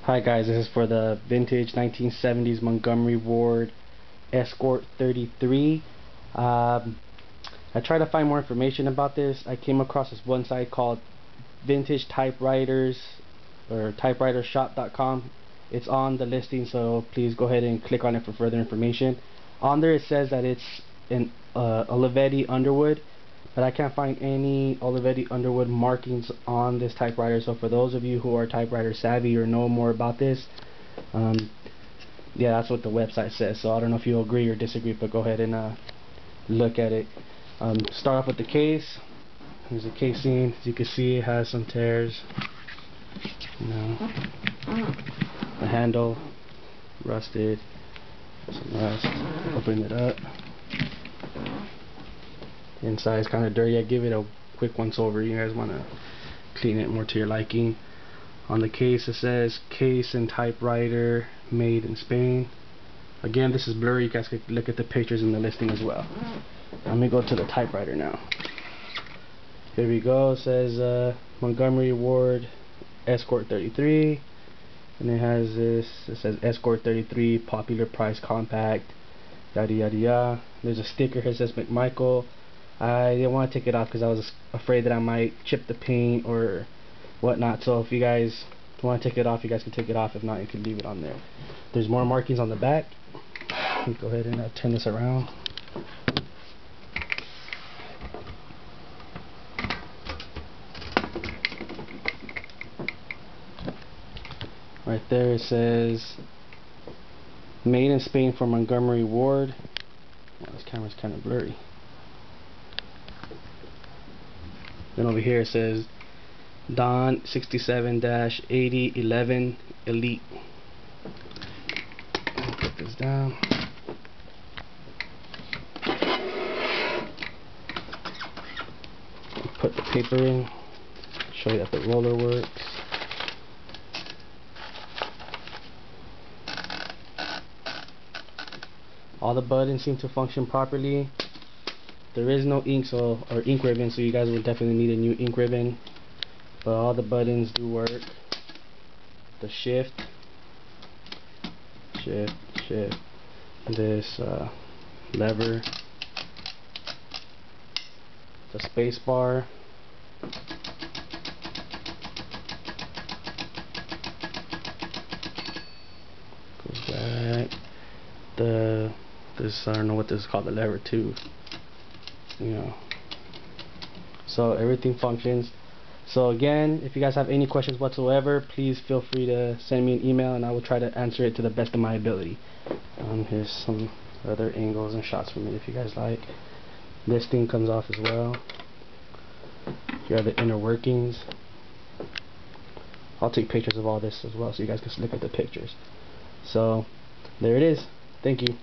Hi guys, this is for the vintage 1970s Montgomery Ward Escort 33. I tried to find more information about this. I came across this one site called Vintage Typewriters or typewritershop.com. It's on the listing, so please go ahead and click on it for further information. On there it says that it's an OLIVETTI Underwood, but I can't find any OLIVETTI Underwood markings on this typewriter. So for those of you who are typewriter savvy or know more about this, yeah, that's what the website says. So I don't know if you agree or disagree, but go ahead and look at it. Start off with the case. Here's the casing. As you can see, it has some tears. You know, the handle rusted, some rust. Open it up. The inside is kind of dirty. I give it a quick once over. You guys want to clean it more to your liking. On the case it says case and typewriter made in Spain. Again, this is blurry. You guys can look at the pictures in the listing as well. Let me go to the typewriter now. Here we go. It says Montgomery Ward Escort 33, and it has this. It says Escort 33 popular price compact, yada yada yada. There's a sticker here that says McMichael. I didn't want to take it off because I was afraid that I might chip the paint or whatnot. So if you guys want to take it off, you guys can take it off. If not, you can leave it on there. There's more markings on the back. Let me go ahead and turn this around. Right there it says made in Spain for Montgomery Ward. Well, this camera's kind of blurry. Then over here it says Don 67-8011 Elite. Put this down. Put the paper in. Show you that the roller works. All the buttons seem to function properly. There is no ink or ink ribbon, so you guys will definitely need a new ink ribbon. But all the buttons do work. The shift, this lever, the space bar, goes back. This, I don't know what this is called, the lever too. You know, so everything functions. So again, if you guys have any questions whatsoever, please feel free to send me an email and I will try to answer it to the best of my ability. Here's some other angles and shots from it if you guys like. This thing comes off as well. Here are the inner workings. I'll take pictures of all this as well so you guys can look at the pictures. So there it is. Thank you.